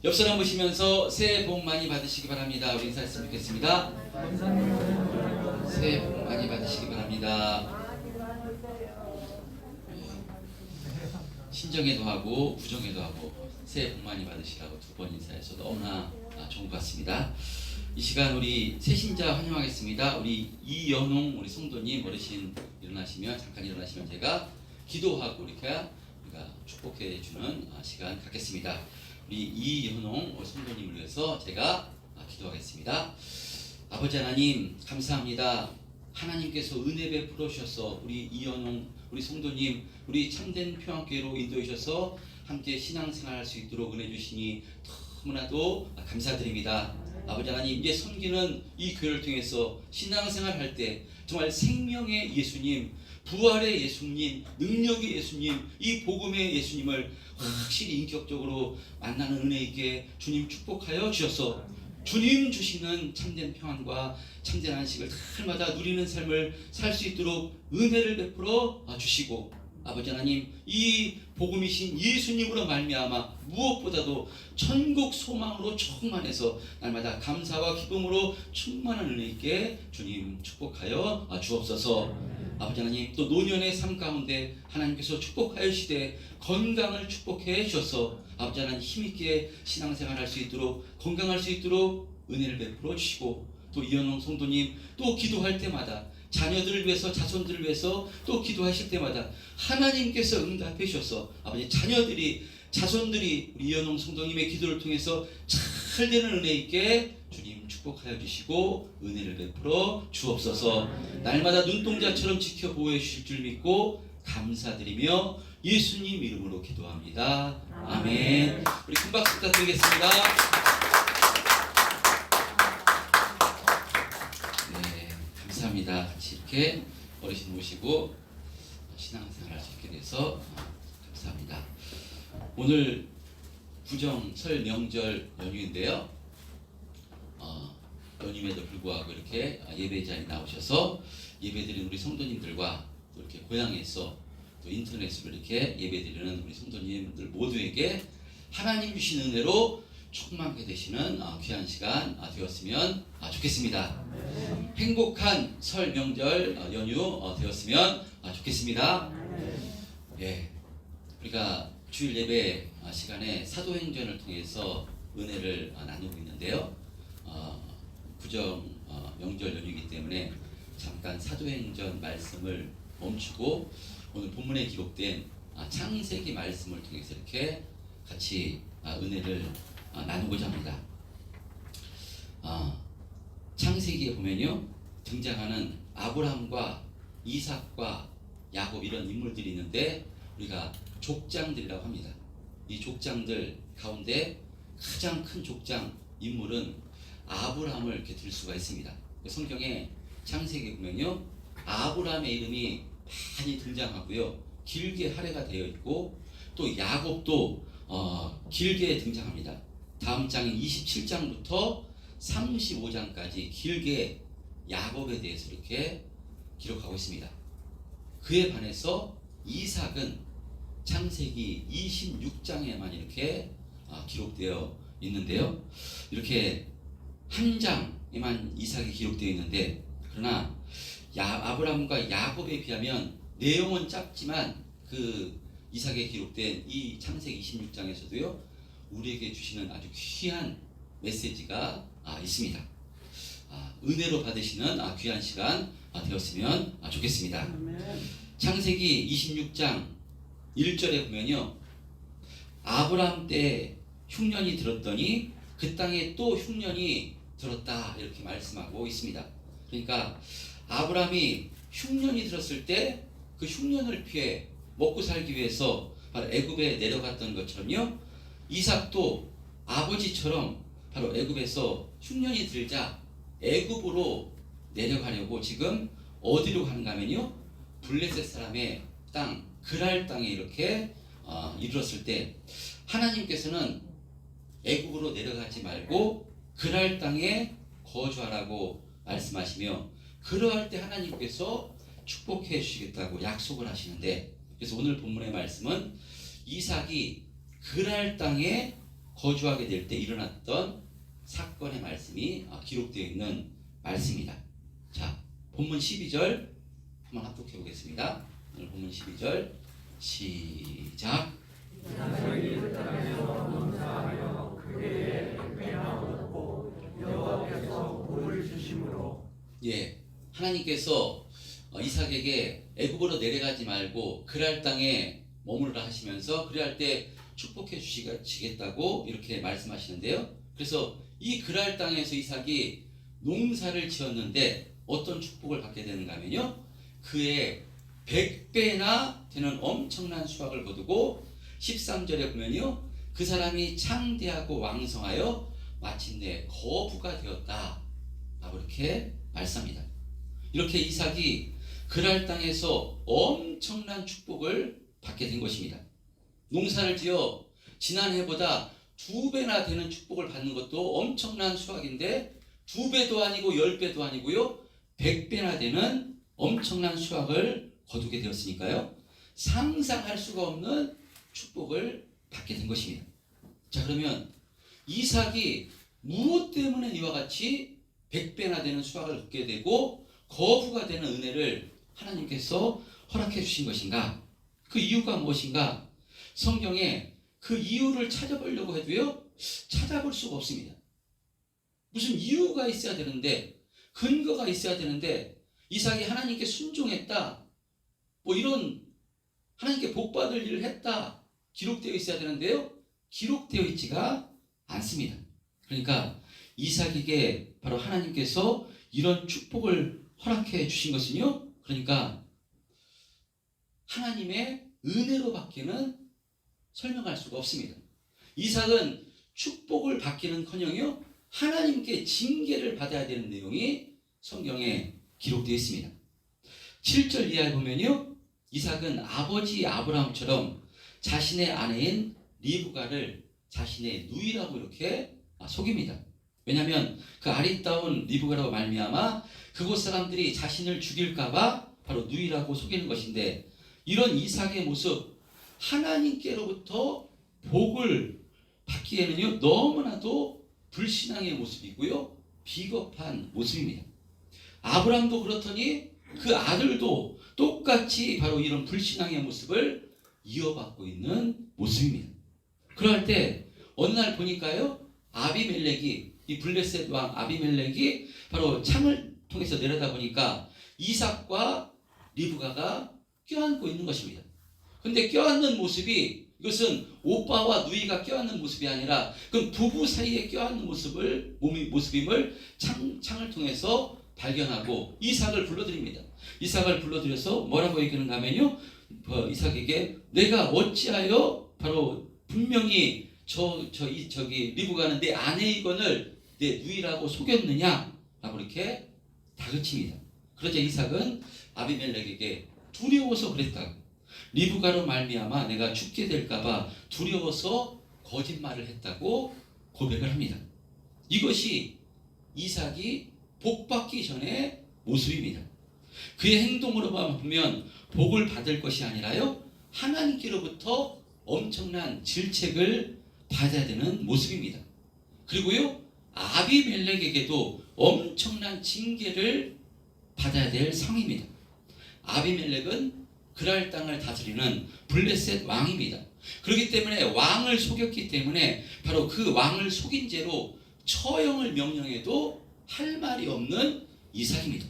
옆 사람 보시면서 새해 복 많이 받으시기 바랍니다. 우리 인사했으면 좋겠습니다. 새해 복 많이 받으시기 바랍니다. 신정에도 하고 부정에도 하고 새해 복 많이 받으시라고 두 번 인사해서 너무나 좋은 것 같습니다. 이 시간 우리 새신자 환영하겠습니다. 우리 이연홍 우리 성도님 어르신 잠깐 일어나시면 제가 기도하고 이렇게 우리가 축복해 주는 시간 갖겠습니다. 우리 이연홍 우리 성도님을 위해서 제가 기도하겠습니다. 아버지 하나님 감사합니다. 하나님께서 은혜 베풀어 주셔서 우리 이연홍 우리 성도님 우리 참된 평안교회로 인도해 주셔서 함께 신앙생활할 수 있도록 은혜 주시니 너무나도 감사드립니다. 아버지 하나님, 이제 섬기는 이 교회를 통해서 신앙생활 할 때 정말 생명의 예수님, 부활의 예수님, 능력의 예수님, 이 복음의 예수님을 확실히 인격적으로 만나는 은혜 있게 주님 축복하여 주셔서 주님 주시는 참된 평안과 참된 안식을 날마다 누리는 삶을 살 수 있도록 은혜를 베풀어 주시고, 아버지 하나님, 이 복음이신 예수님으로 말미암아 무엇보다도 천국 소망으로 충만해서 날마다 감사와 기쁨으로 충만한 은혜 있게 주님 축복하여 주옵소서. 아버지 하나님, 또 노년의 삶 가운데 하나님께서 축복하여 주시되 건강을 축복해 주셔서 아버지 하나님 힘있게 신앙생활 할 수 있도록, 건강할 수 있도록 은혜를 베풀어 주시고, 또 이연홍 성도님 또 기도할 때마다 자녀들을 위해서, 자손들을 위해서 또 기도하실 때마다 하나님께서 응답해 주셔서 아버지 자손들이 우리 이연홍 성도님의 기도를 통해서 잘 되는 은혜 있게 주님 축복하여 주시고 은혜를 베풀어 주옵소서. 날마다 눈동자처럼 지켜 보호해 주실 줄 믿고 감사드리며 예수님 이름으로 기도합니다. 아멘. 우리 큰 박수 부탁드리겠습니다. 감사합니다. 같이 이렇게 어르신 모시고 신앙생활 할 수 있게 돼서 감사합니다. 오늘 구정 설 명절 연휴인데요. 연휴에도 불구하고 이렇게 예배 자리에 나오셔서 예배드리는 우리 성도님들과 또 이렇게 고향에서 또 인터넷으로 이렇게 예배드리는 우리 성도님들 모두에게 하나님 주신 은혜로 충만하게 되시는 귀한 시간 되었으면 좋겠습니다. 행복한 설 명절 연휴 되었으면 좋겠습니다. 예, 우리가 주일 예배 시간에 사도행전을 통해서 은혜를 나누고 있는데요. 구정 명절 연휴이기 때문에 잠깐 사도행전 말씀을 멈추고 오늘 본문에 기록된 창세기 말씀을 통해서 이렇게 같이 은혜를 나누고자 합니다. 창세기에 보면요, 등장하는 아브라함과 이삭과 야곱 이런 인물들이 있는데 우리가 족장들이라고 합니다. 이 족장들 가운데 가장 큰 족장 인물은 아브라함을 이렇게 들 수가 있습니다. 성경에 창세기에 보면요, 아브라함의 이름이 많이 등장하고요, 길게 할애가 되어 있고 또 야곱도 길게 등장합니다. 다음 장인 27장부터 35장까지 길게 야곱에 대해서 이렇게 기록하고 있습니다. 그에 반해서 이삭은 창세기 26장에만 이렇게 기록되어 있는데요. 이렇게 한 장에만 이삭이 기록되어 있는데, 그러나 아브라함과 야곱에 비하면 내용은 짧지만 그 이삭에 기록된 이 창세기 26장에서도요 우리에게 주시는 아주 귀한 메시지가 있습니다. 은혜로 받으시는 귀한 시간 되었으면 좋겠습니다. 창세기 26장 1절에 보면요, 아브라함 때 흉년이 들었더니 그 땅에 또 흉년이 들었다 이렇게 말씀하고 있습니다. 그러니까 아브라함이 흉년이 들었을 때 그 흉년을 피해 먹고 살기 위해서 바로 애굽에 내려갔던 것처럼요, 이삭도 아버지처럼 바로 애굽에서 흉년이 들자 애굽으로 내려가려고 지금 어디로 가는가 하면요, 블레셋 사람의 땅 그랄 땅에 이렇게 이르렀을 때 하나님께서는 애굽으로 내려가지 말고 그랄 땅에 거주하라고 말씀하시며, 그러할 때 하나님께서 축복해 주시겠다고 약속을 하시는데, 그래서 오늘 본문의 말씀은 이삭이 그랄 땅에 거주하게 될 때 일어났던 사건의 말씀이 기록되어 있는 말씀입니다. 자, 본문 12절 한번 합독해 보겠습니다. 오늘 본문 12절 시작. 예, 하나님께서 이삭에게 애굽으로 내려가지 말고 그랄 땅에 머무르라 하시면서 그랄 때 축복해 주시겠다고 이렇게 말씀하시는데요. 그래서 이 그랄 땅에서 이삭이 농사를 지었는데 어떤 축복을 받게 되는가 하면요, 그의 100배나 되는 엄청난 수확을 거두고 13절에 보면요, 그 사람이 창대하고 왕성하여 마침내 거부가 되었다 라고 이렇게 말씀합니다. 이렇게 이삭이 그랄 땅에서 엄청난 축복을 받게 된 것입니다. 농사를 지어 지난해보다 2배나 되는 축복을 받는 것도 엄청난 수확인데 2배도 아니고 10배도 아니고요, 100배나 되는 엄청난 수확을 거두게 되었으니까요, 상상할 수가 없는 축복을 받게 된 것입니다. 자, 그러면 이삭이 무엇 때문에 이와 같이 100배나 되는 수확을 얻게 되고 거부가 되는 은혜를 하나님께서 허락해 주신 것인가? 그 이유가 무엇인가? 성경에 그 이유를 찾아보려고 해도요, 찾아볼 수가 없습니다. 무슨 이유가 있어야 되는데, 근거가 있어야 되는데, 이삭이 하나님께 순종했다, 뭐 이런 하나님께 복받을 일을 했다 기록되어 있어야 되는데요, 기록되어 있지가 않습니다. 그러니까 이삭에게 바로 하나님께서 이런 축복을 허락해 주신 것은요, 그러니까 하나님의 은혜로 받기는 설명할 수가 없습니다. 이삭은 축복을 받기는커녕요, 하나님께 징계를 받아야 되는 내용이 성경에 기록되어 있습니다. 7절 이하에 보면요, 이삭은 아버지 아브라함처럼 자신의 아내인 리브가를 자신의 누이라고 이렇게 속입니다. 왜냐하면 그 아리따운 리브가라고 말미암아 그곳 사람들이 자신을 죽일까봐 바로 누이라고 속이는 것인데, 이런 이삭의 모습, 하나님께로부터 복을 받기에는요, 너무나도 불신앙의 모습이고요, 비겁한 모습입니다. 아브라함도 그렇더니 그 아들도 똑같이 바로 이런 불신앙의 모습을 이어받고 있는 모습입니다. 그럴 때 어느 날 보니까요, 아비멜렉이, 이 블레셋 왕 아비멜렉이 바로 창을 통해서 내려다보니까 이삭과 리브가가 껴안고 있는 것입니다. 근데 껴안는 모습이, 이것은 오빠와 누이가 껴안는 모습이 아니라 그 부부 사이에 껴안는 모습임을 창을 통해서 발견하고 이삭을 불러드립니다. 이삭을 불러들여서 뭐라고 얘기하는가 하면요, 이삭에게 내가 어찌하여 바로 분명히 저기 리브가는 내 아내이건을 내 누이라고 속였느냐 라고 이렇게 다그칩니다. 그러자 이삭은 아비멜렉에게 두려워서 그랬다고, 리브가로 말미암아 내가 죽게 될까봐 두려워서 거짓말을 했다고 고백을 합니다. 이것이 이삭이 복받기 전의 모습입니다. 그의 행동으로만 보면 복을 받을 것이 아니라요, 하나님께로부터 엄청난 질책을 받아야 되는 모습입니다. 그리고요, 아비멜렉에게도 엄청난 징계를 받아야 될 상황입니다. 아비멜렉은 그랄 땅을 다스리는 블레셋 왕입니다. 그렇기 때문에 왕을 속였기 때문에 바로 그 왕을 속인 죄로 처형을 명령해도 할 말이 없는 이삭입니다.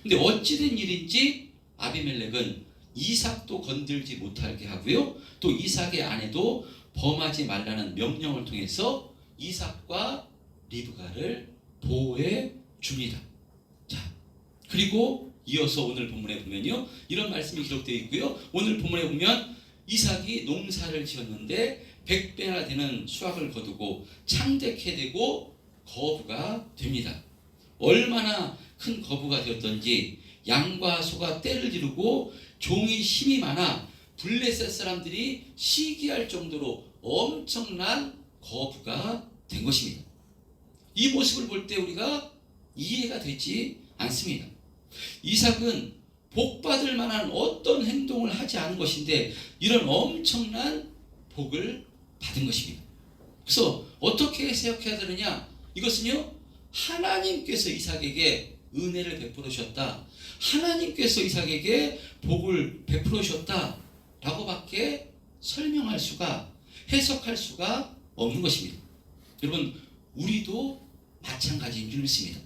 근데 어찌된 일인지 아비멜렉은 이삭도 건들지 못하게 하고요, 또 이삭의 아내도 범하지 말라는 명령을 통해서 이삭과 리브가를 보호해 줍니다. 자, 그리고 이어서 오늘 본문에 보면요, 이런 말씀이 기록되어 있고요, 오늘 본문에 보면 이삭이 농사를 지었는데 100배나 되는 수확을 거두고 창대케 되고 거부가 됩니다. 얼마나 큰 거부가 되었던지 양과 소가 떼를 이루고 종이 힘이 많아 블레셋 사람들이 시기할 정도로 엄청난 거부가 된 것입니다. 이 모습을 볼 때 우리가 이해가 되지 않습니다. 이삭은 복받을 만한 어떤 행동을 하지 않은 것인데 이런 엄청난 복을 받은 것입니다. 그래서 어떻게 해석해야 되느냐? 이것은요, 하나님께서 이삭에게 은혜를 베풀으셨다, 하나님께서 이삭에게 복을 베풀으셨다 라고밖에 설명할 수가, 해석할 수가 없는 것입니다. 여러분, 우리도 마찬가지인 줄 믿습니다.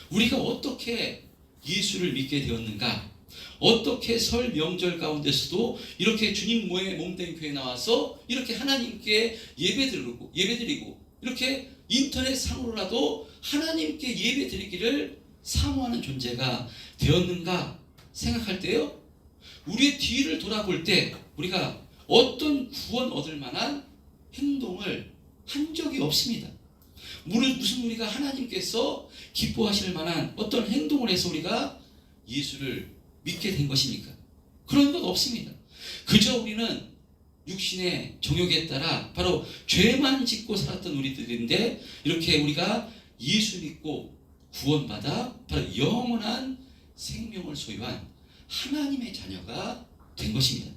우리가 어떻게 예수를 믿게 되었는가, 어떻게 설 명절 가운데서도 이렇게 주님 몸된 교회에 나와서 이렇게 하나님께 예배드리고 이렇게 인터넷 상으로라도 하나님께 예배드리기를 사모하는 존재가 되었는가 생각할 때요, 우리의 뒤를 돌아볼 때 우리가 어떤 구원 얻을 만한 행동을 한 적이 없습니다. 무슨 우리가 하나님께서 기뻐하실 만한 어떤 행동을 해서 우리가 예수를 믿게 된 것입니까? 그런 것 없습니다. 그저 우리는 육신의 정욕에 따라 바로 죄만 짓고 살았던 우리들인데, 이렇게 우리가 예수 믿고 구원받아 바로 영원한 생명을 소유한 하나님의 자녀가 된 것입니다.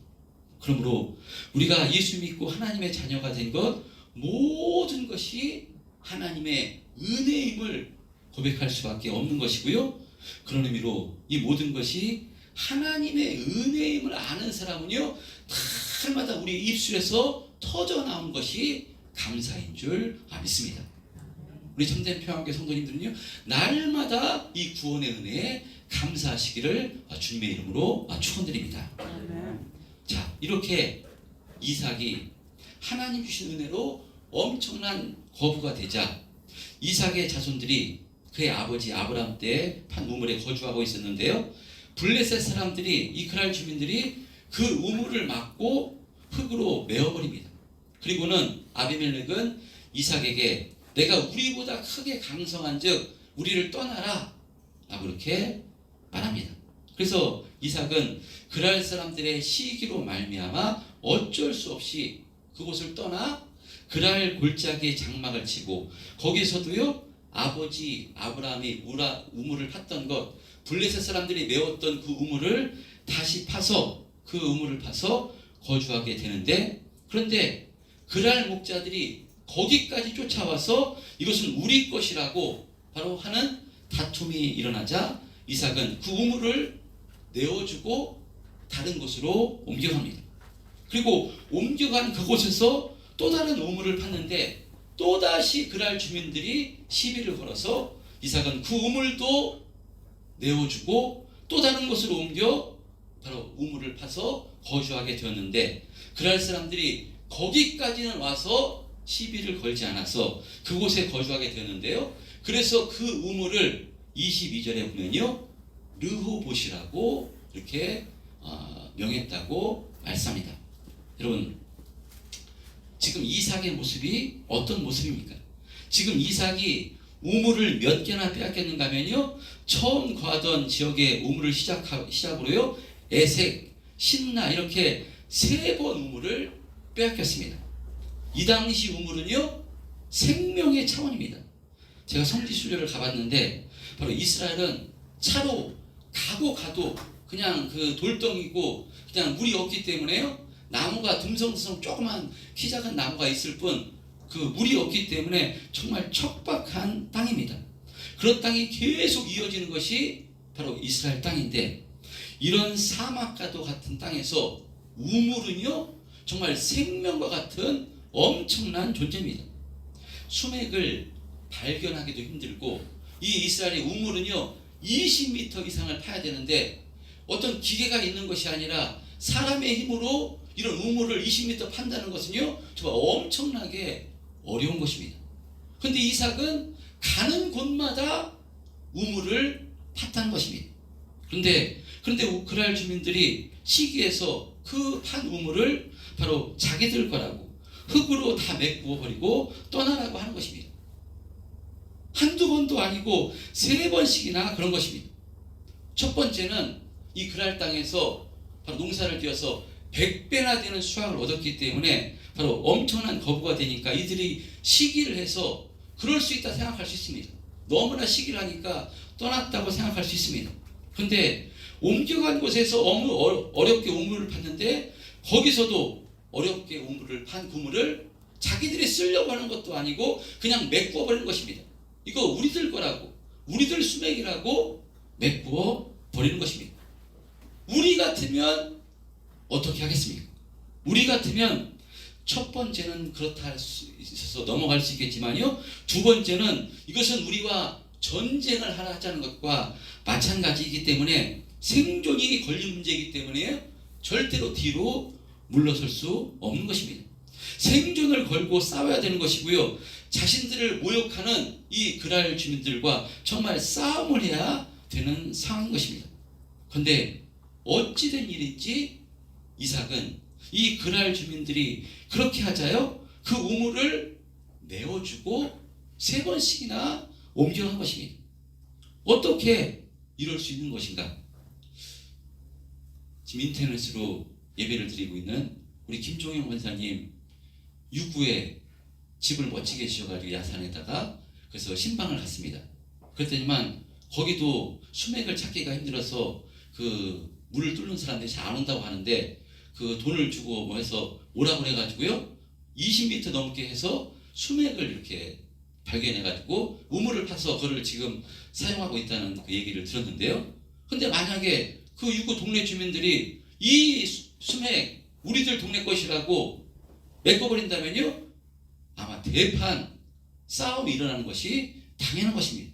그러므로 우리가 예수 믿고 하나님의 자녀가 된 것, 모든 것이 하나님의 은혜임을 고백할 수밖에 없는 것이고요. 그런 의미로 이 모든 것이 하나님의 은혜임을 아는 사람은요, 날마다 우리 입술에서 터져 나온 것이 감사인 줄 믿습니다. 우리 참된 평안교회 성도님들은요, 날마다 이 구원의 은혜에 감사하시기를 주님의 이름으로 축원드립니다. 자, 이렇게 이삭이 하나님 주신 은혜로 엄청난 거부가 되자 이삭의 자손들이 그의 아버지 아브라함 때 판 우물에 거주하고 있었는데요, 블레셋 사람들이, 이 그랄 주민들이 그 우물을 막고 흙으로 메어버립니다. 그리고는 아비멜렉은 이삭에게 내가 우리보다 크게 강성한즉 우리를 떠나라 라고 그렇게 말합니다. 그래서 이삭은 그랄 사람들의 시기로 말미암아 어쩔 수 없이 그곳을 떠나 그랄 골짜기에 장막을 치고, 거기서도요, 아버지 아브라함이 우물을 팠던 것, 블레셋 사람들이 메웠던 그 우물을 다시 파서, 그 우물을 파서 거주하게 되는데, 그런데 그랄 목자들이 거기까지 쫓아와서 이것은 우리 것이라고 바로 하는 다툼이 일어나자 이삭은 그 우물을 내어주고 다른 곳으로 옮겨갑니다. 그리고 옮겨간 그곳에서 또 다른 우물을 팠는데 또다시 그랄 주민들이 시비를 걸어서 이삭은 그 우물도 내어주고 또 다른 곳으로 옮겨 바로 우물을 파서 거주하게 되었는데, 그랄 사람들이 거기까지는 와서 시비를 걸지 않아서 그곳에 거주하게 되었는데요, 그래서 그 우물을 22절에 보면요, 르호봇이라고 이렇게 명했다고 말씀합니다. 여러분, 지금 이삭의 모습이 어떤 모습입니까? 지금 이삭이 우물을 몇 개나 빼앗겼는가 하면요, 처음 거하던 지역의 우물을 시작으로요, 에색, 신나 이렇게 3번 우물을 빼앗겼습니다. 이 당시 우물은요, 생명의 차원입니다. 제가 성지 순례를 가봤는데 바로 이스라엘은 차로 가도 그냥 그 돌덩이고 그냥 물이 없기 때문에요, 나무가 듬성듬성 조그만 키 작은 나무가 있을 뿐 그 물이 없기 때문에 정말 척박한 땅입니다. 그런 땅이 계속 이어지는 것이 바로 이스라엘 땅인데, 이런 사막과도 같은 땅에서 우물은요, 정말 생명과 같은 엄청난 존재입니다. 수맥을 발견하기도 힘들고, 이 이스라엘의 우물은요 20m 이상을 파야 되는데 어떤 기계가 있는 것이 아니라 사람의 힘으로 이런 우물을 20m 판다는 것은요 정말 엄청나게 어려운 것입니다. 그런데 이삭은 가는 곳마다 우물을 팠다는 것입니다. 그런데 그랄 주민들이 시기해서 그 판 우물을 바로 자기들 거라고 흙으로 다 메꾸어 버리고 떠나라고 하는 것입니다. 한두 번도 아니고 3번씩이나 그런 것입니다. 첫 번째는 이 그랄 땅에서 바로 농사를 지어서 100배나 되는 수확을 얻었기 때문에 바로 엄청난 거부가 되니까 이들이 시기를 해서 그럴 수 있다 생각할 수 있습니다. 너무나 시기를 하니까 떠났다고 생각할 수 있습니다. 그런데 옮겨간 곳에서 어렵게 우물을 팠는데 거기서도 어렵게 우물을 판 그물을 자기들이 쓰려고 하는 것도 아니고 그냥 메꾸어 버리는 것입니다. 이거 우리들 거라고, 우리들 수맥이라고 메꾸어 버리는 것입니다. 우리 같으면 어떻게 하겠습니까? 우리 같으면 첫 번째는 그렇다 할 수 있어서 넘어갈 수 있겠지만요, 두 번째는 이것은 우리와 전쟁을 하라 하자는 것과 마찬가지이기 때문에, 생존이 걸린 문제이기 때문에 절대로 뒤로 물러설 수 없는 것입니다. 생존을 걸고 싸워야 되는 것이고요, 자신들을 모욕하는 이 그랄 주민들과 정말 싸움을 해야 되는 상황인 것입니다. 그런데 어찌된 일인지 이삭은 이 그랄 주민들이 그렇게 하자요, 그 우물을 내어주고 3번씩이나 옮겨간 것입니다. 어떻게 이럴 수 있는 것인가? 지금 인터넷으로 예배를 드리고 있는 우리 김종영 권사님, 유구에 집을 멋지게 지어가지고 야산에다가 그래서 신방을 갔습니다. 그랬더니만 거기도 수맥을 찾기가 힘들어서 그 물을 뚫는 사람들이 잘 안 온다고 하는데, 그 돈을 주고 뭐 해서 오라고 그래가지고요, 20m 넘게 해서 수맥을 이렇게 발견해가지고 우물을 파서 그걸 지금 사용하고 있다는 그 얘기를 들었는데요. 근데 만약에 그 유구 동네 주민들이 이 수맥 우리들 동네 것이라고 메꿔버린다면요, 아마 대판 싸움이 일어나는 것이 당연한 것입니다.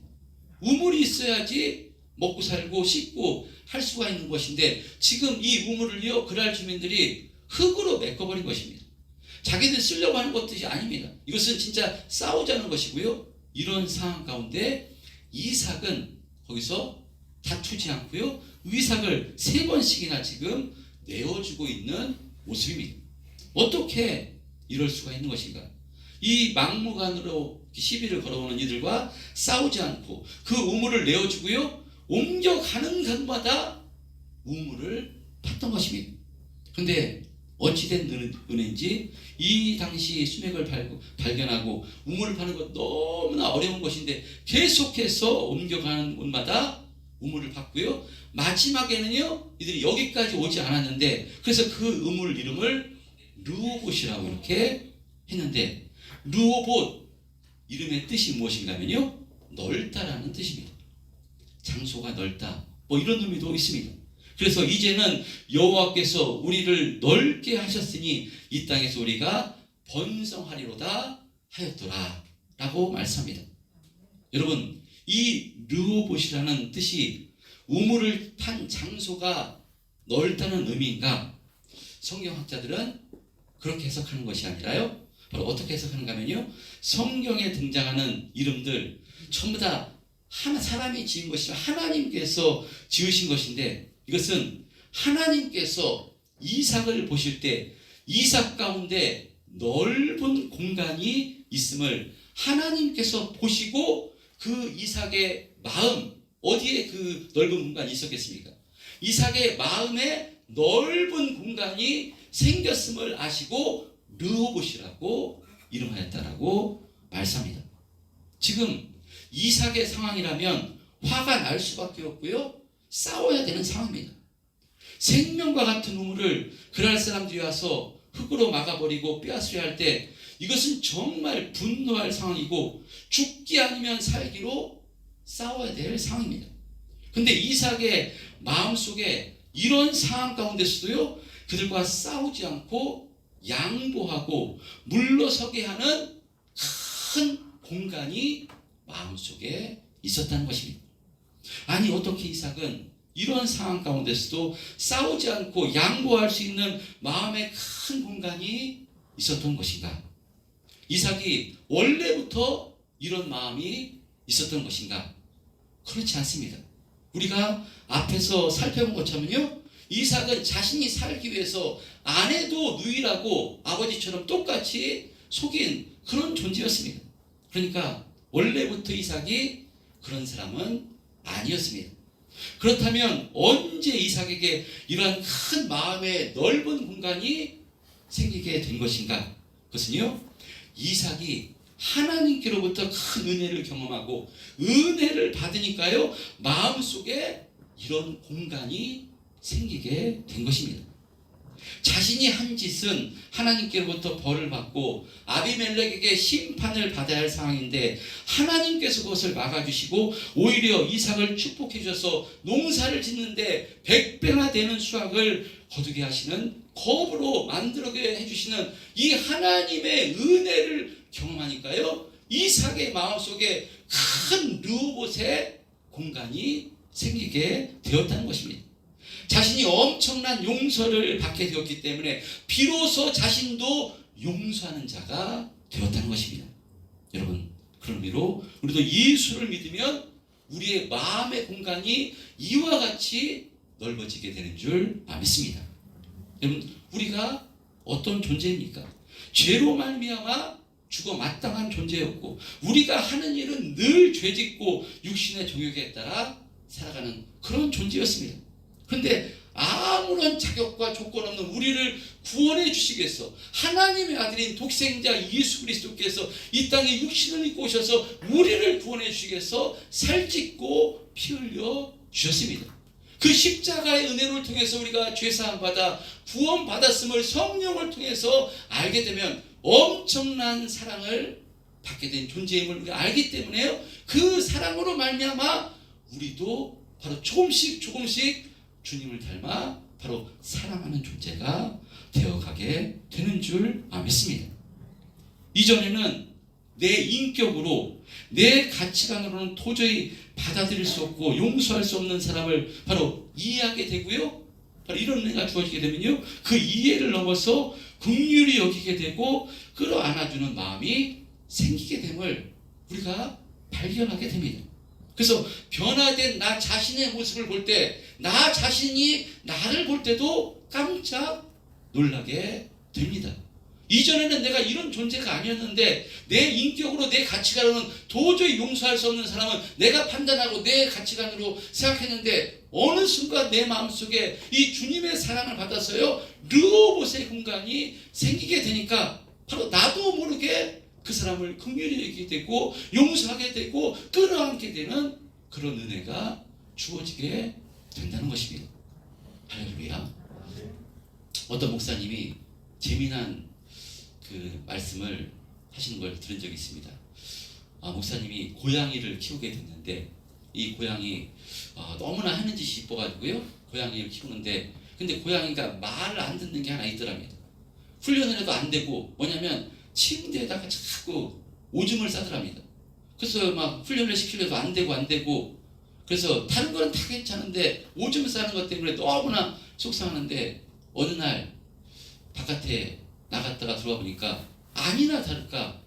우물이 있어야지 먹고 살고 씻고 할 수가 있는 것인데, 지금 이 우물을요, 그랄 주민들이 흙으로 메꿔버린 것입니다. 자기들 쓰려고 하는 것들이 아닙니다. 이것은 진짜 싸우자는 것이고요. 이런 상황 가운데 이삭은 거기서 다투지 않고요, 이삭을 3번씩이나 지금 내어주고 있는 모습입니다. 어떻게 이럴 수가 있는 것인가? 이 막무가내로 시비를 걸어오는 이들과 싸우지 않고 그 우물을 내어주고요, 옮겨가는 곳마다 우물을 팠던 것입니다. 근데 어찌된 은혜인지 이 당시 수맥을 발견하고 우물을 파는 것 너무나 어려운 것인데 계속해서 옮겨가는 곳마다 우물을 팠고요, 마지막에는요, 이들이 여기까지 오지 않았는데, 그래서 그 우물 이름을 르호봇이라고 이렇게 했는데, 르호봇 이름의 뜻이 무엇인가면요, 넓다라는 뜻입니다. 장소가 넓다, 뭐 이런 의미도 있습니다. 그래서 이제는 여호와께서 우리를 넓게 하셨으니 이 땅에서 우리가 번성하리로다 하였더라 라고 말씀합니다. 여러분, 이 르호봇이라는 뜻이 우물을 탄 장소가 넓다는 의미인가? 성경학자들은 그렇게 해석하는 것이 아니라요, 바로 어떻게 해석하는가 하면요, 성경에 등장하는 이름들 전부 다 사람이 지은 것이 하나님께서 지으신 것인데, 이것은 하나님께서 이삭을 보실 때 이삭 가운데 넓은 공간이 있음을 하나님께서 보시고 그 이삭의 마음, 어디에 그 넓은 공간이 있었겠습니까? 이삭의 마음에 넓은 공간이 생겼음을 아시고 르호봇이라고 이름하였다라고 말씀합니다. 지금 이삭의 상황이라면 화가 날 수밖에 없고요, 싸워야 되는 상황입니다. 생명과 같은 우물을 그랄 사람들이 와서 흙으로 막아버리고 빼앗으려 할 때 이것은 정말 분노할 상황이고 죽기 아니면 살기로 싸워야 될 상황입니다. 근데 이삭의 마음속에 이런 상황 가운데서도요, 그들과 싸우지 않고 양보하고 물러서게 하는 큰 공간이 마음속에 있었다는 것입니다. 아니, 어떻게 이삭은 이런 상황 가운데서도 싸우지 않고 양보할 수 있는 마음의 큰 공간이 있었던 것인가? 이삭이 원래부터 이런 마음이 있었던 것인가? 그렇지 않습니다. 우리가 앞에서 살펴본 것처럼요, 이삭은 자신이 살기 위해서 아내도 누이라고 아버지처럼 똑같이 속인 그런 존재였습니다. 그러니까 원래부터 이삭이 그런 사람은 아니었습니다. 그렇다면 언제 이삭에게 이러한 큰 마음의 넓은 공간이 생기게 된 것인가? 그것은요, 이삭이 하나님께로부터 큰 은혜를 경험하고 은혜를 받으니까요, 마음속에 이런 공간이 생기게 된 것입니다. 자신이 한 짓은 하나님께로부터 벌을 받고 아비멜렉에게 심판을 받아야 할 상황인데 하나님께서 그것을 막아주시고 오히려 이삭을 축복해 주셔서 농사를 짓는데 100배나 되는 수확을 거두게 하시는, 거업으로 만들게 해주시는 이 하나님의 은혜를 경험하니까요, 이삭의 마음속에 큰 르호봇의 공간이 생기게 되었다는 것입니다. 자신이 엄청난 용서를 받게 되었기 때문에 비로소 자신도 용서하는 자가 되었다는 것입니다. 여러분, 그런 의미로 우리도 예수를 믿으면 우리의 마음의 공간이 이와 같이 넓어지게 되는 줄 믿습니다. 여러분, 우리가 어떤 존재입니까? 죄로 말미암아 죽어 마땅한 존재였고 우리가 하는 일은 늘 죄짓고 육신의 정욕에 따라 살아가는 그런 존재였습니다. 그런데 아무런 자격과 조건 없는 우리를 구원해 주시기 위해서 하나님의 아들인 독생자 예수 그리스도께서 이 땅에 육신을 입고 오셔서 우리를 구원해 주시기 위해서 살짓고 피 흘려 주셨습니다. 그 십자가의 은혜를 통해서 우리가 죄사함 받아 구원 받았음을 성령을 통해서 알게 되면 엄청난 사랑을 받게 된 존재임을 우리가 알기 때문에요, 그 사랑으로 말미암아 우리도 바로 조금씩 주님을 닮아 바로 사랑하는 존재가 되어가게 되는 줄 믿습니다. 이전에는 내 인격으로 내 가치관으로는 도저히 받아들일 수 없고 용서할 수 없는 사람을 바로 이해하게 되고요, 바로 이런 은혜가 주어지게 되면요, 그 이해를 넘어서 긍휼히 여기게 되고 끌어안아주는 마음이 생기게 됨을 우리가 발견하게 됩니다. 그래서 변화된 나 자신의 모습을 볼 때 나 자신이 나를 볼 때도 깜짝 놀라게 됩니다. 이전에는 내가 이런 존재가 아니었는데 내 인격으로 내 가치관으로는 도저히 용서할 수 없는 사람은 내가 판단하고 내 가치관으로 생각했는데 어느 순간 내 마음속에 이 주님의 사랑을 받아서요, 르호봇의 공간이 생기게 되니까 바로 나도 모르게 그 사람을 긍휼히 여기게 되고 용서하게 되고 끌어안게 되는 그런 은혜가 주어지게 된다는 것입니다. 할렐루야. 어떤 목사님이 재미난 그 말씀을 하시는 걸 들은 적이 있습니다. 목사님이 고양이를 키우게 됐는데 이 고양이 너무나 하는 짓이 이뻐가지고요, 고양이를 키우는데 근데 고양이가 말을 안 듣는 게 하나 있더랍니다. 훈련을 해도 안 되고 뭐냐면 침대에다가 자꾸 오줌을 싸더랍니다. 그래서 막 훈련을 시키려도 안 되고 그래서 다른 거는 다 괜찮은데 오줌 싸는 것 때문에 너무나 속상하는데 어느 날 바깥에 나갔다가 들어와 보니까 아니나 다를까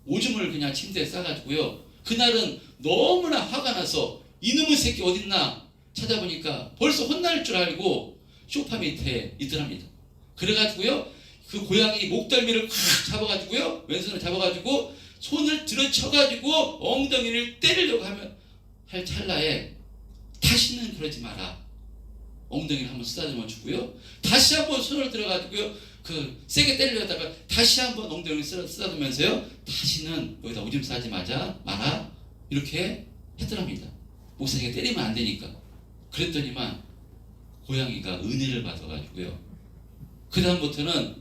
오줌을 그냥 침대에 싸가지고요, 그날은 너무나 화가 나서 이놈의 새끼 어딨나 찾아보니까 벌써 혼날 줄 알고 소파 밑에 있더랍니다. 그래가지고요, 그 고양이 목덜미를 콱 잡아가지고요, 왼손을 잡아가지고 손을 들어쳐가지고 엉덩이를 때리려고 할 찰나에 다시는 그러지 마라, 엉덩이를 한번 쓰다듬어 주고요, 다시 한번 손을 들어가지고요 그 세게 때리려다가 다시 한번 엉덩이를 쓰다듬으면서요, 다시는 여기다 오줌 싸지 마라 이렇게 했더랍니다. 목사님이 때리면 안 되니까. 그랬더니만 고양이가 은혜를 받아가지고요, 그 다음부터는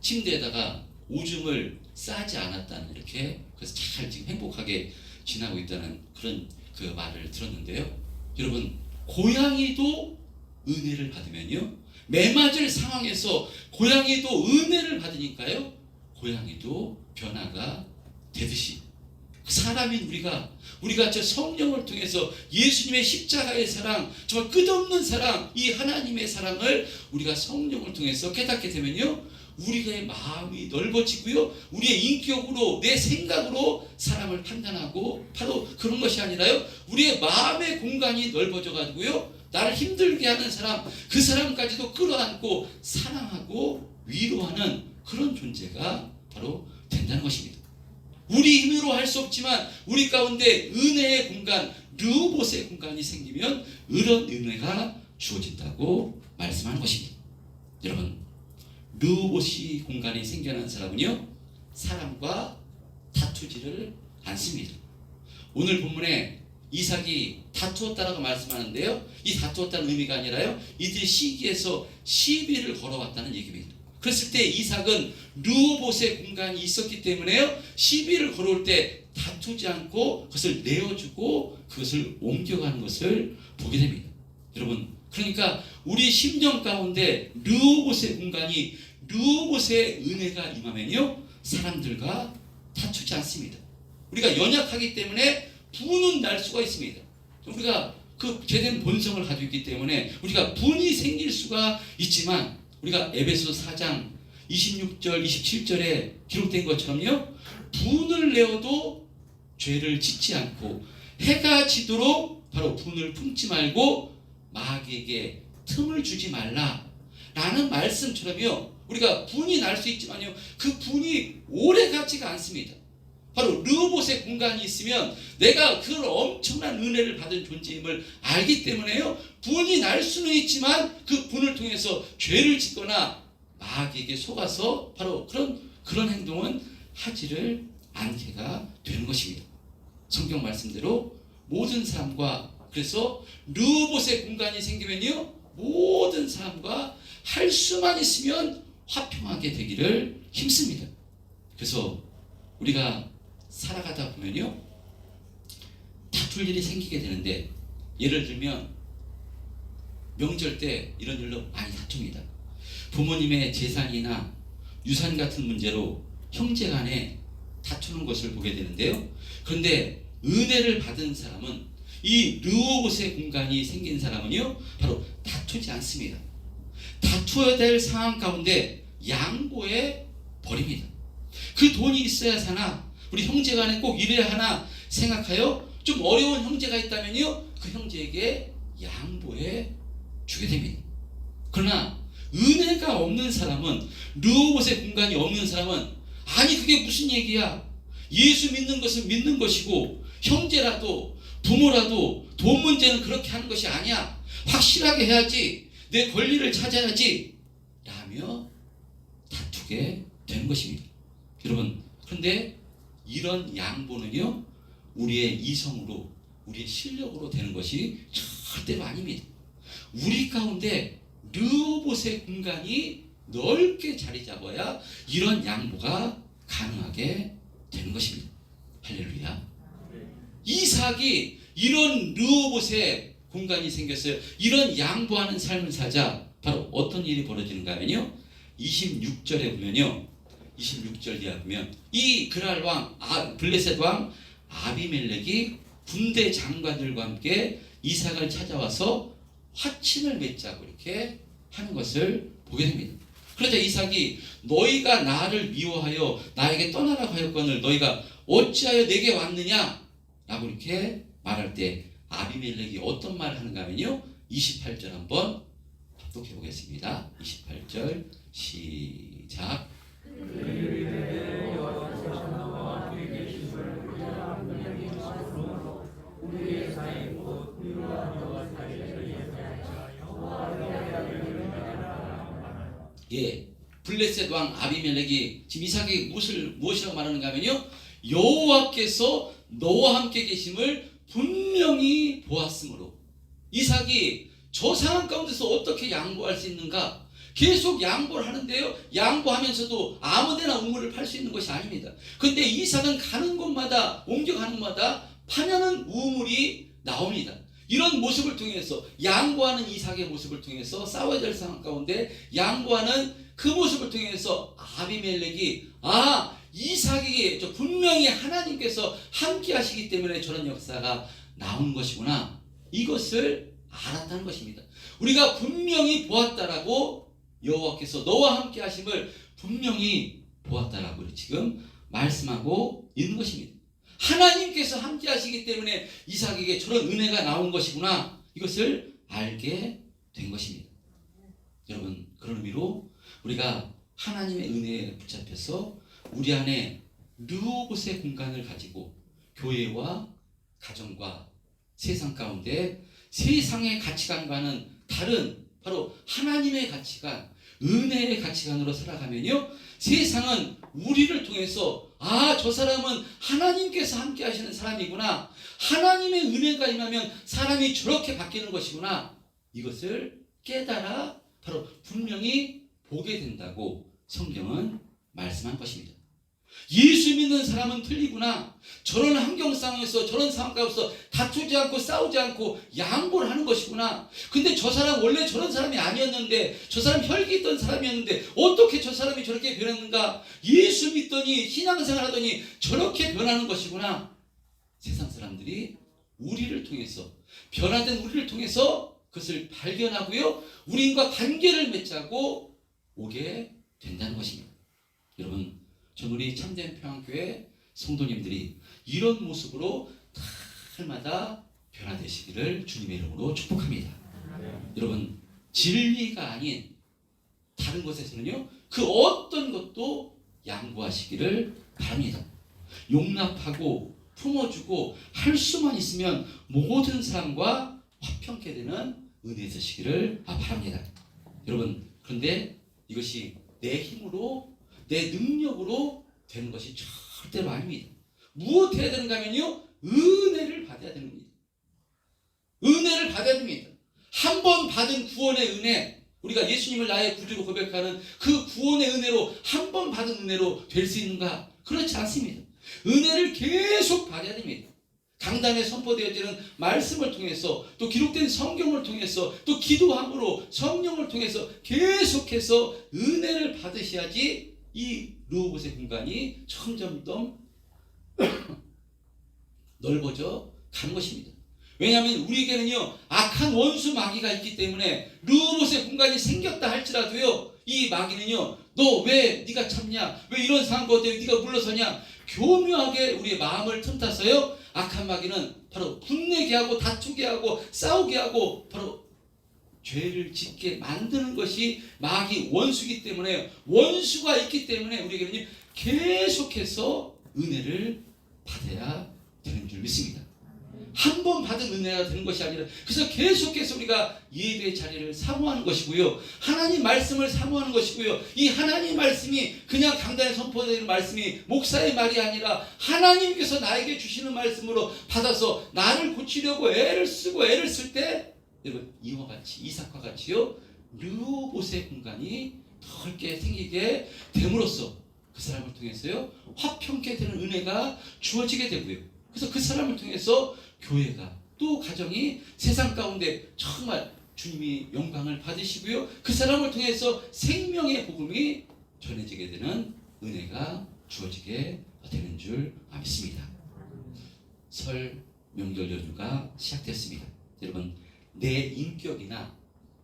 침대에다가 오줌을 싸지 않았다는, 이렇게 그래서 잘 지금 행복하게 지나고 있다는 그런 그 말을 들었는데요. 여러분, 고양이도 은혜를 받으면요, 매맞을 상황에서 고양이도 은혜를 받으니까요, 고양이도 변화가 되듯이 사람인 우리가 저 성령을 통해서 예수님의 십자가의 사랑, 정말 끝없는 사랑, 이 하나님의 사랑을 우리가 성령을 통해서 깨닫게 되면요, 우리의 마음이 넓어지고요, 우리의 인격으로 내 생각으로 사람을 판단하고 바로 그런 것이 아니라요, 우리의 마음의 공간이 넓어져 가지고요, 나를 힘들게 하는 사람, 그 사람까지도 끌어안고 사랑하고 위로하는 그런 존재가 바로 된다는 것입니다. 우리 힘으로 할 수 없지만 우리 가운데 은혜의 공간, 르호봇의 공간이 생기면 이런 은혜가 주어진다고 말씀하는 것입니다. 여러분, 르호봇이 공간이 생겨난 사람은요, 사람과 다투지를 않습니다. 오늘 본문에 이삭이 다투었다라고 말씀하는데요. 이 다투었다는 의미가 아니라요. 이들이 시기에서 시비를 걸어왔다는 얘기입니다. 그랬을 때 이삭은 르호봇의 공간이 있었기 때문에요. 시비를 걸어올 때 다투지 않고 그것을 내어주고 그것을 옮겨가는 것을 보게 됩니다. 여러분, 그러니까 우리 심령 가운데 르호봇의 공간이 르호봇의 은혜가 임하면요. 사람들과 다투지 않습니다. 우리가 연약하기 때문에 분은 날 수가 있습니다. 우리가 그 제된 본성을 가지고 있기 때문에 우리가 분이 생길 수가 있지만 우리가 에베소 4장 26절 27절에 기록된 것처럼요. 분을 내어도 죄를 짓지 않고 해가 지도록 바로 분을 품지 말고 마귀에게 틈을 주지 말라라는 말씀처럼요. 우리가 분이 날 수 있지만요. 그 분이 오래 가지가 않습니다. 바로 르호봇의 공간이 있으면 내가 그런 엄청난 은혜를 받은 존재임을 알기 때문에요. 분이 날 수는 있지만 그 분을 통해서 죄를 짓거나 마귀에게 속아서 바로 그런 행동은 하지를 않게가 되는 것입니다. 성경 말씀대로 모든 사람과 그래서 르호봇의 공간이 생기면요. 모든 사람과 할 수만 있으면 화평하게 되기를 힘씁니다. 그래서 우리가 살아가다 보면요. 다툴 일이 생기게 되는데 예를 들면 명절 때 이런 일로 많이 다툽니다. 부모님의 재산이나 유산 같은 문제로 형제 간에 다투는 것을 보게 되는데요. 그런데 은혜를 받은 사람은 이 르호봇의 공간이 생긴 사람은요. 바로 다투지 않습니다. 다투어야 될 상황 가운데 양보해 버립니다. 그 돈이 있어야 사나 우리 형제 간에 꼭 이래야 하나 생각하여 좀 어려운 형제가 있다면요. 그 형제에게 양보해 주게 됩니다. 그러나 은혜가 없는 사람은 르호봇의 공간이 없는 사람은 아니 그게 무슨 얘기야. 예수 믿는 것은 믿는 것이고 형제라도 부모라도 돈 문제는 그렇게 하는 것이 아니야. 확실하게 해야지. 내 권리를 찾아야지. 라며 다투게 되는 것입니다. 여러분 그런데 이런 양보는요. 우리의 이성으로 우리의 실력으로 되는 것이 절대로 아닙니다. 우리 가운데 르호봇의 공간이 넓게 자리 잡아야 이런 양보가 가능하게 되는 것입니다. 할렐루야. 이삭이 이런 르호봇의 공간이 생겼어요. 이런 양보하는 삶을 사자 바로 어떤 일이 벌어지는가 하면요. 26절에 보면요. 26절 이하 보면 이 그랄 왕 블레셋 왕 아비멜렉이 군대 장관들과 함께 이삭을 찾아와서 화친을 맺자고 이렇게 하는 것을 보게 됩니다. 그러자 이삭이 너희가 나를 미워하여 나에게 떠나라고 하였거늘 너희가 어찌하여 내게 왔느냐 라고 이렇게 말할 때 아비멜렉이 어떤 말을 하는가 하면요. 28절 한번 합독해 보겠습니다. 28절 시작. 예, 블레셋 왕 아비멜렉이 지금 이삭이 무엇이라고 말하는가 하면요. 여호와께서 너와 함께 계심을 분명히 보았으므로 이삭이 저 상황 가운데서 어떻게 양보할 수 있는가? 계속 양보를 하는데요. 양보하면서도 아무데나 우물을 팔 수 있는 것이 아닙니다. 그런데 이삭은 가는 곳마다 옮겨가는 곳마다 파냐는 우물이 나옵니다. 이런 모습을 통해서 양보하는 이삭의 모습을 통해서 싸워야 될 상황 가운데 양보하는 그 모습을 통해서 아비멜렉이 이삭에게 분명히 하나님께서 함께 하시기 때문에 저런 역사가 나온 것이구나. 이것을 알았다는 것입니다. 우리가 분명히 보았다라고 여호와께서 너와 함께 하심을 분명히 보았다라고 지금 말씀하고 있는 것입니다. 하나님께서 함께 하시기 때문에 이삭에게 저런 은혜가 나온 것이구나. 이것을 알게 된 것입니다. 여러분 그런 의미로 우리가 하나님의 은혜에 붙잡혀서 우리 안에 르호봇의 공간을 가지고 교회와 가정과 세상 가운데 세상의 가치관과는 다른 바로 하나님의 가치관, 은혜의 가치관으로 살아가면요. 세상은 우리를 통해서 저 사람은 하나님께서 함께 하시는 사람이구나. 하나님의 은혜가 임하면 사람이 저렇게 바뀌는 것이구나. 이것을 깨달아 바로 분명히 보게 된다고 성경은 말씀한 것입니다. 예수 믿는 사람은 틀리구나. 저런 환경 상황에서 저런 상황 가운데서 다투지 않고 싸우지 않고 양보를 하는 것이구나. 근데 저 사람 원래 저런 사람이 아니었는데, 저 사람 혈기 있던 사람이었는데 어떻게 저 사람이 저렇게 변했는가. 예수 믿더니 신앙생활 하더니 저렇게 변하는 것이구나. 세상 사람들이 우리를 통해서, 변화된 우리를 통해서 그것을 발견하고요, 우리과 관계를 맺자고 오게 된다는 것입니다. 여러분, 전 우리 참된 평안교회 성도님들이 이런 모습으로 날마다 변화되시기를 주님의 이름으로 축복합니다. 여러분, 진리가 아닌 다른 것에서는요, 그 어떤 것도 양보하시기를 바랍니다. 용납하고 품어주고 할 수만 있으면 모든 사람과 화평케 되는 은혜 있으시기를 바랍니다. 여러분, 그런데 이것이 내 힘으로, 내 능력으로 되는 것이 절대로 아닙니다. 무엇 해야 되는가 하면요, 은혜를 받아야 됩니다. 은혜를 받아야 됩니다. 한 번 받은 구원의 은혜, 우리가 예수님을 나의 구주로 고백하는 그 구원의 은혜로, 한 번 받은 은혜로 될 수 있는가? 그렇지 않습니다. 은혜를 계속 받아야 됩니다. 강단에 선포되어지는 말씀을 통해서, 또 기록된 성경을 통해서, 또 기도함으로 성령을 통해서 계속해서 은혜를 받으셔야지 이 르호봇의 공간이 점점점 넓어져 가는 것입니다. 왜냐하면 우리에게는요, 악한 원수 마귀가 있기 때문에 르호봇의 공간이 생겼다 할지라도요, 이 마귀는요, 너 왜 네가 참냐, 왜 이런 상황 가운데 네가 물러서냐, 교묘하게 우리의 마음을 틈타서요, 악한 마귀는 바로 분내게 하고 다투게 하고 싸우게 하고 바로 죄를 짓게 만드는 것이 마귀 원수이기 때문에, 원수가 있기 때문에 우리에게는 계속해서 은혜를 받아야 되는 줄 믿습니다. 한 번 받은 은혜가 되는 것이 아니라, 그래서 계속해서 우리가 예배의 자리를 사모하는 것이고요, 하나님 말씀을 사모하는 것이고요, 이 하나님 말씀이 그냥 강단에 선포되는 말씀이 목사의 말이 아니라 하나님께서 나에게 주시는 말씀으로 받아서 나를 고치려고 애를 쓰고 애를 쓸 때, 여러분, 이와 같이, 이삭과 같이요, 르호봇의 공간이 넓게 생기게 됨으로써 그 사람을 통해서요, 화평케 되는 은혜가 주어지게 되고요, 그래서 그 사람을 통해서 교회가, 또 가정이 세상 가운데 정말 주님이 영광을 받으시고요, 그 사람을 통해서 생명의 복음이 전해지게 되는 은혜가 주어지게 되는 줄 믿습니다. 설 명절 연휴가 시작됐습니다. 여러분, 내 인격이나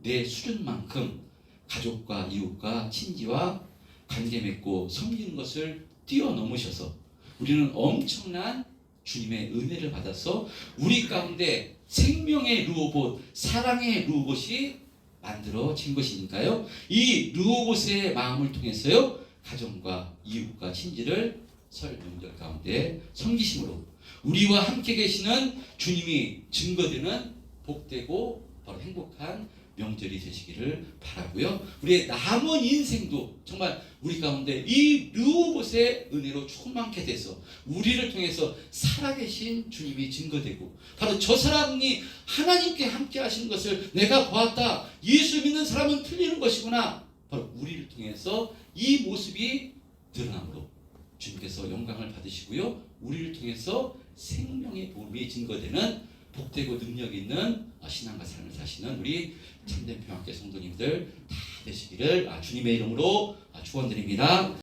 내 수준만큼 가족과 이웃과 친지와 관계 맺고 섬기는 것을 뛰어넘으셔서 우리는 엄청난 주님의 은혜를 받아서 우리 가운데 생명의 르호봇, 사랑의 르호봇이 만들어진 것이니까요, 이 르호봇의 마음을 통해서요, 가정과 이웃과 친지를 설 명절 가운데 섬기심으로 우리와 함께 계시는 주님이 증거되는 복되고 바로 행복한 명절이 되시기를 바라고요, 우리의 남은 인생도 정말 우리 가운데 이 르호봇의 은혜로 충만케 돼서 우리를 통해서 살아계신 주님이 증거되고, 바로 저 사람이 하나님께 함께 하시는 것을 내가 보았다, 예수 믿는 사람은 틀리는 것이구나, 바로 우리를 통해서 이 모습이 드러남으로 주님께서 영광을 받으시고요, 우리를 통해서 생명의 복음이 증거되는 복되고 능력 있는 신앙과 삶을 사시는 우리 참된 평안교회 성도님들 다 되시기를 주님의 이름으로 축원드립니다.